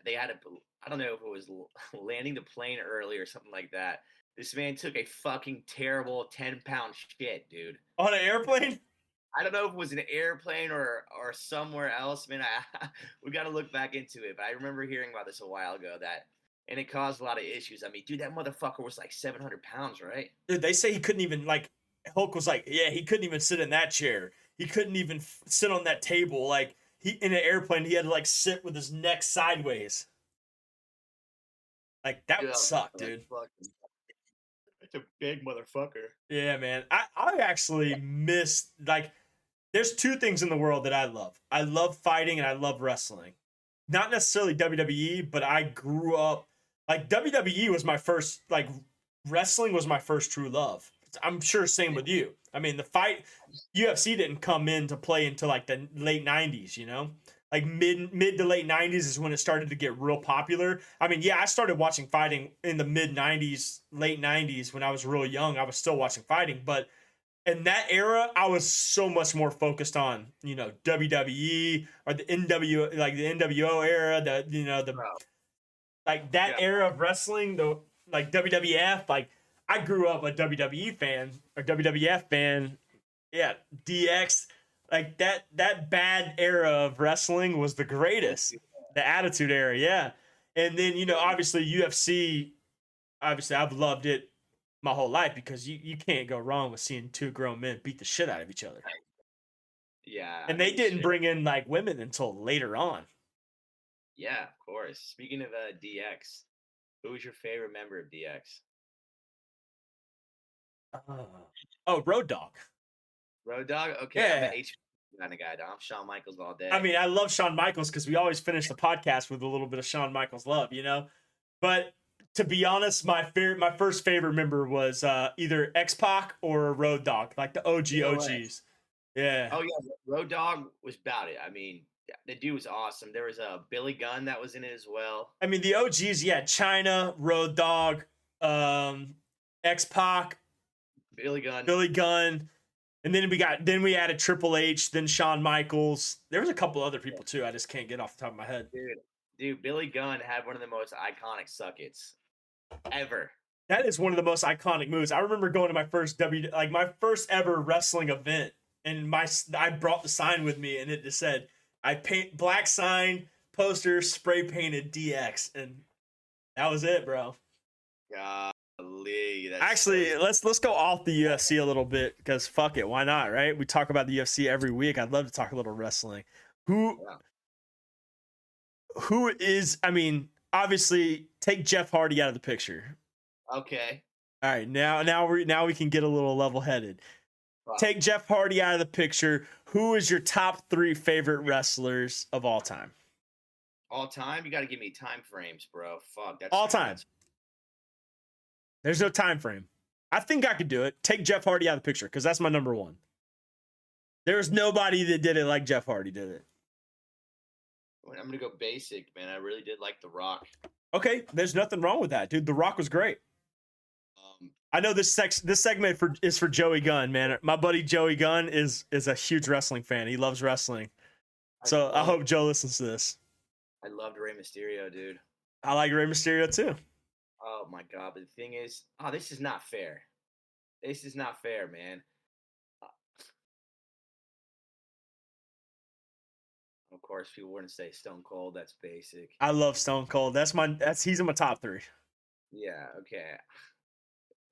they had I don't know if it was landing the plane early or something like that. This man took a fucking terrible 10-pound shit, dude. On an airplane? I don't know if it was an airplane or somewhere else, man. We got to look back into it. But I remember hearing about this a while ago and it caused a lot of issues. I mean, dude, that motherfucker was like 700 pounds, right? Dude, they say he couldn't even like. Hulk was like, yeah, he couldn't even sit in that chair. He couldn't even sit on that table. Like he in an airplane, he had to like sit with his neck sideways. Like that would suck, dude. That's a big motherfucker. Yeah, man. I actually miss like. There's two things in the world that I love. I love fighting and I love wrestling. Not necessarily WWE, but I grew up like WWE was my first like wrestling was my first true love. I'm sure same with you. I mean, the fight UFC didn't come into play until like the late 90s, you know? Like mid to late 90s is when it started to get real popular. I mean, yeah, I started watching fighting in the mid 90s, late 90s when I was real young. I was still watching fighting, but in that era, I was so much more focused on, you know, WWE or the NWO era, like that era of wrestling, the like WWF, like I grew up a WWE fan or WWF fan. Yeah, DX, like that bad era of wrestling was the greatest. The Attitude Era, yeah. And then, you know, obviously UFC, obviously I've loved it my whole life because you can't go wrong with seeing two grown men beat the shit out of each other. Yeah. And they didn't bring in like women until later on. Yeah, of course. Speaking of DX, who was your favorite member of DX? Road Dogg. Road Dogg? Okay, Yeah. I'm an H kind of guy, dog. I'm Shawn Michaels all day. I mean, I love Shawn Michaels because we always finish the podcast with a little bit of Shawn Michaels love, you know? But to be honest, my first favorite member was either X-Pac or Road Dogg, like the OGs. Yeah. Oh, yeah. Road Dogg was about it. I mean, the dude was awesome. There was a Billy Gunn that was in it as well. I mean, the OGs, yeah, China, Road Dogg, X-Pac, Billy Gunn. And then we added Triple H, then Shawn Michaels. There was a couple other people too. I just can't get off the top of my head. Dude, Billy Gunn had one of the most iconic suckets ever. That is one of the most iconic moves. I remember going to my first my first ever wrestling event, and I brought the sign with me, and it just said, "I paint black sign poster spray painted DX," and that was it, bro. Golly, that's Actually, so... let's go off the UFC a little bit because fuck it, why not, right? We talk about the UFC every week. I'd love to talk a little wrestling. Yeah. Who is? I mean, obviously, take Jeff Hardy out of the picture. Okay. All right, now we can get a little level headed. Wow. Take Jeff Hardy out of the picture. Who is your top 3 favorite wrestlers of all time? All time? You got to give me time frames, bro. Fuck. That's All time. There's no time frame. I think I could do it. Take Jeff Hardy out of the picture because that's my number 1. There's nobody that did it like Jeff Hardy did it. I'm gonna go basic, man. I really did like The Rock. Okay, there's nothing wrong with that, dude. The Rock was great. I know this segment is for Joey Gunn, man. My buddy Joey Gunn is a huge wrestling fan. He loves wrestling. So I hope Joe listens to this. I loved Rey Mysterio, dude. I like Rey Mysterio too. Oh my god! But the thing is, this is not fair. This is not fair, man. Of course, people wouldn't say Stone Cold. That's basic. I love Stone Cold. He's in my top 3. Yeah. Okay.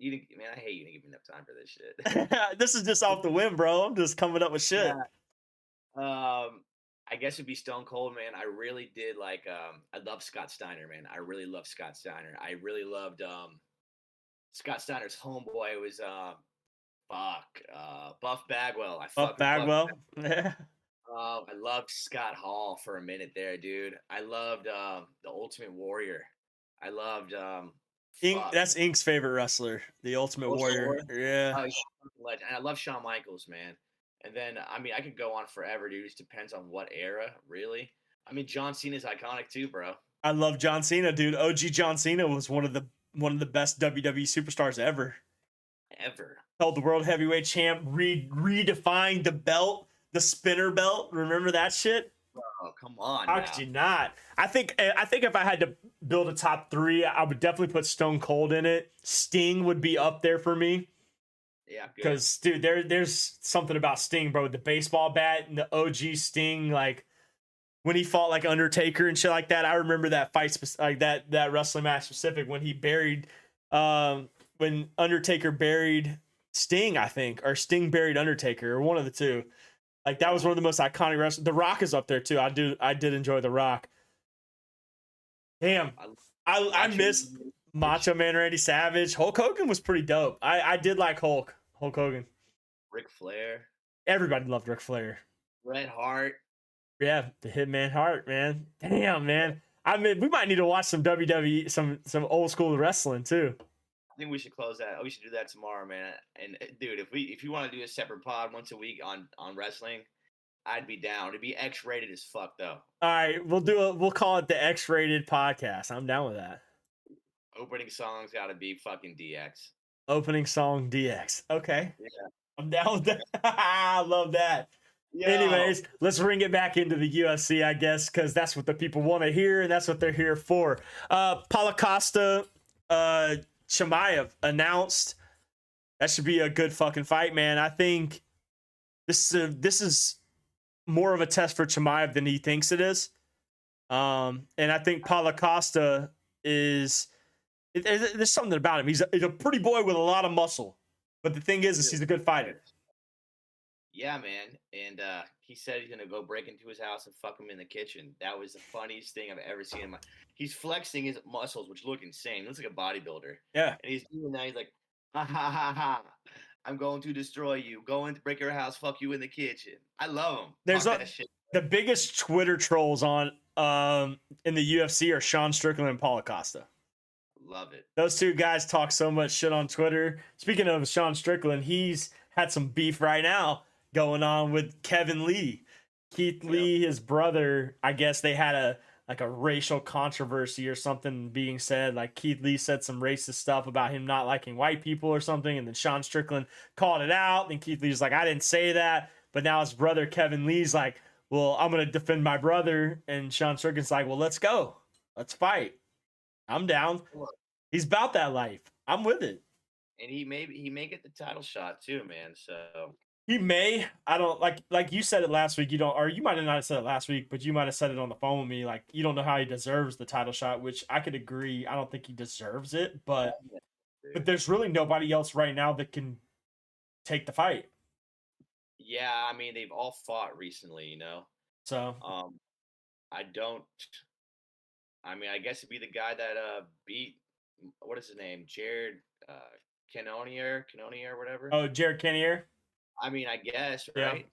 Man, I hate you didn't give me enough time for this shit. This is just off the whim, bro. I'm just coming up with shit. Yeah. I guess it'd be Stone Cold, man. I really did like. I love Scott Steiner, man. I really love Scott Steiner. I really loved Scott Steiner's homeboy was Buff Bagwell. Buff Bagwell. Yeah. I loved Scott Hall for a minute there, dude. I loved the Ultimate Warrior. I loved that's Ink's favorite wrestler, the Ultimate Warrior. Yeah. And I love Shawn Michaels, man. And then I mean I could go on forever, dude. It just depends on what era, really. I mean John Cena's iconic too, bro. I love John Cena, dude. OG John Cena was one of the best WWE superstars ever. Held the world heavyweight champ, redefined the belt. The spinner belt, remember that shit? Oh, come on! How could you not? I think if I had to build a top 3, I would definitely put Stone Cold in it. Sting would be up there for me. Yeah, because dude, there's something about Sting, bro. The baseball bat and the OG Sting, like when he fought like Undertaker and shit like that. I remember that fight, like that wrestling match specific when he buried, when Undertaker buried Sting, I think, or Sting buried Undertaker, or one of the two. Like that was one of the most iconic wrestlers. The Rock is up there too. I did enjoy The Rock. Damn, I miss Macho Man Randy Savage. Hulk Hogan was pretty dope. I did like Hulk Hogan. Ric Flair. Everybody loved Ric Flair. Bret Hart. Yeah, the Hitman Hart, man. Damn, man. I mean, we might need to watch some WWE, some old school wrestling too. I think we should close that. We should do that tomorrow, man. And dude, if you want to do a separate pod once a week on wrestling, I'd be down. It'd be X-rated as fuck though. All right, we'll call it the X-rated podcast. I'm down with that. Opening song's got to be fucking DX. Opening song DX. Okay. Yeah. I'm down with that. I love that. Yo. Anyways, let's bring it back into the UFC, I guess, because that's what the people want to hear and that's what they're here for. Paulo Costa, Chimaev announced. That should be a good fucking fight, man. I think this is more of a test for Chimaev than he thinks it is. And I think Paulo Costa is there's something about him. He's a pretty boy with a lot of muscle. But the thing is he's a good fighter. Yeah, man. And he said he's gonna go break into his house and fuck him in the kitchen. That was the funniest thing I've ever seen in my. He's flexing his muscles, which look insane. He looks like a bodybuilder. Yeah. And he's doing that. He's like, ha ha ha ha. I'm going to destroy you. Going to break your house. Fuck you in the kitchen. I love him. There's the biggest Twitter trolls on in the UFC are Sean Strickland and Paulo Costa. Love it. Those two guys talk so much shit on Twitter. Speaking of Sean Strickland, he's had some beef right now going on with Kevin Lee. Keith Lee, his brother, I guess they had a racial controversy or something being said. Like Keith Lee said some racist stuff about him not liking white people or something, and then Sean Strickland called it out. And Keith Lee's like, I didn't say that. But now his brother Kevin Lee's like, well, I'm gonna defend my brother. And Sean Strickland's like, well, let's go. Let's fight. I'm down. He's about that life. I'm with it. And he may get the title shot too, man. So He may. I don't like you said it last week. You don't, or you might have not said it last week, but you might have said it on the phone with me. Like you don't know how he deserves the title shot, which I could agree. I don't think he deserves it, but there's really nobody else right now that can take the fight. yeah, I mean they've all fought recently, you know. So Um, I don't. I mean, I guess it'd be the guy that beat what is his name, Jared uh, Cannonier, whatever. oh, Jared Cannonier. I mean, I guess Yeah, right.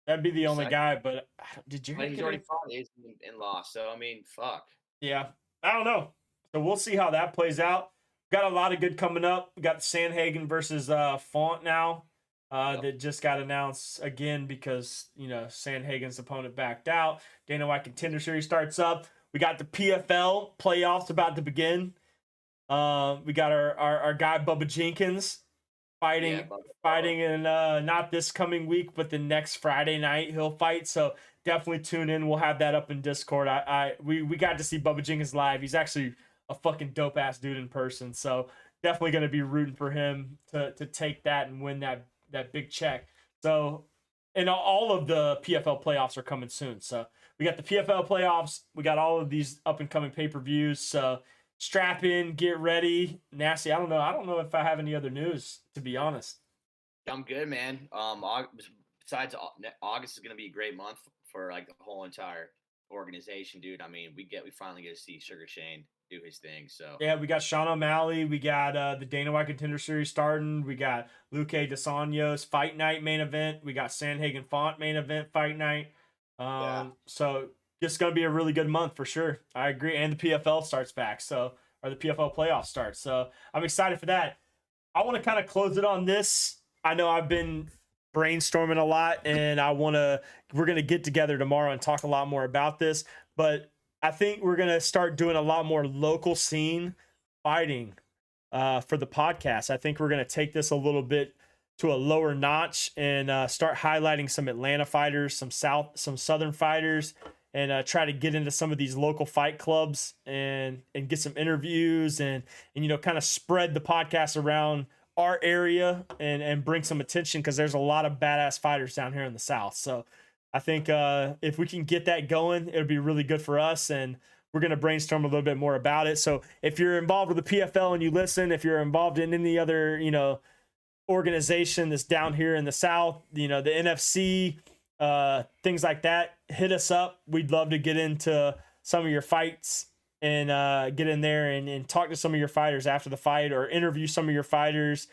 that'd be the only Besides, guy. But did but Jared he's Cannonier? already fought Izzy and lost. So I mean, fuck. Yeah, I don't know. So we'll see how that plays out. Got a lot of good coming up. We got Sandhagen versus Font now. Yep. That just got announced again because Sandhagen's opponent backed out. Dana White Contender Series starts up. We got the PFL playoffs about to begin. We got our guy Bubba Jenkins fighting Yeah, fighting in not this coming week, but the next Friday night he'll fight. So definitely tune in. We'll have that up in Discord. We got to see Bubba Jenkins live. He's actually a fucking dope ass dude in person. So definitely gonna be rooting for him to take that and win that big check. So and all of the PFL playoffs are coming soon. So we got the PFL playoffs. We got all of these up and coming pay-per-views. So strap in, get ready. Nasty, I don't know. I don't know if I have any other news, to be honest. I'm good, man. Besides August is gonna be a great month for like the whole entire organization, dude. I mean, we finally get to see Sugar Shane do his thing. So Yeah, we got Sean O'Malley. We got the Dana White Contender Series starting. We got Luque DeSanyo's Fight Night main event. We got Sandhagen Font main event Fight Night. yeah, So just gonna be a really good month for sure. I agree. And the PFL starts back. Or the PFL playoffs start. So I'm excited for that. I want to kind of close it on this. I know I've been brainstorming a lot and we're going to get together tomorrow and talk a lot more about this, but I think we're going to start doing a lot more local scene fighting for the podcast. I think we're going to take this a little bit to a lower notch and start highlighting some Atlanta fighters, some Southern fighters, and try to get into some of these local fight clubs and get some interviews and kind of spread the podcast around our area and bring some attention because there's a lot of badass fighters down here in the South. So I think if we can get that going, it'll be really good for us. And we're going to brainstorm a little bit more about it. So if you're involved with the PFL and you listen, if you're involved in any other, organization that's down here in the South, the NFC, things like that, hit us up. We'd love to get into some of your fights and get in there and talk to some of your fighters after the fight or interview some of your fighters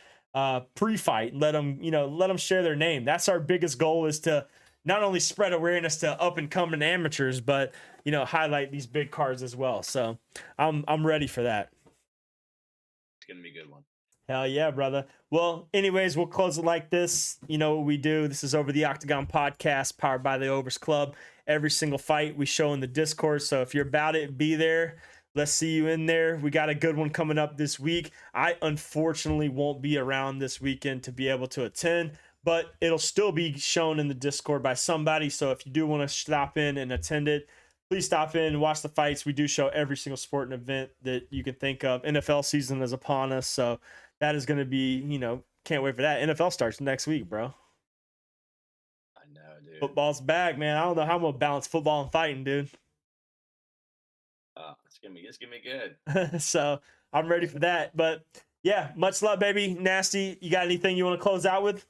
pre-fight. Let them share their name. That's our biggest goal, is to not only spread awareness to up and coming amateurs, but highlight these big cards as well. So I'm ready for that. it's gonna be a good one. Hell yeah, brother. Well, anyways, we'll close it like this. You know what we do. This is Over the Octagon podcast, powered by the Overs Club. Every single fight we show in the Discord. So if you're about it, be there. Let's see you in there. We got a good one coming up this week. I unfortunately won't be around this weekend to be able to attend, but it'll still be shown in the Discord by somebody. So if you do want to stop in and attend it, please stop in and watch the fights. We do show every single sporting event that you can think of. NFL season is upon us, so that is going to be, can't wait for that. NFL starts next week, bro. I know, dude. Football's back, man. I don't know how I'm going to balance football and fighting, dude. It's gonna be good. So I'm ready for that. But yeah, much love, baby. Nasty, you got anything you want to close out with?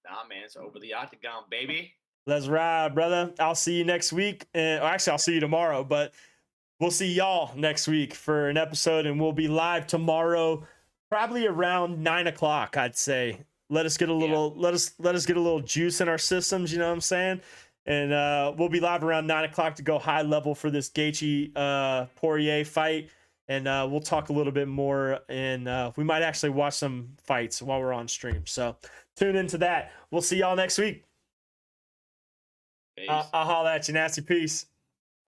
Nah, man, it's Over the Octagon, baby. Let's ride, brother. I'll see you next week. Actually, I'll see you tomorrow, but we'll see y'all next week for an episode, and we'll be live tomorrow, probably around 9:00, I'd say. Let us get a little let us get a little juice in our systems, you know what I'm saying? And we'll be live around 9:00 to go high level for this Gaethje Poirier fight. And we'll talk a little bit more, and we might actually watch some fights while we're on stream. So tune into that. We'll see y'all next week. Peace. I'll holler at you. Nasty. Peace.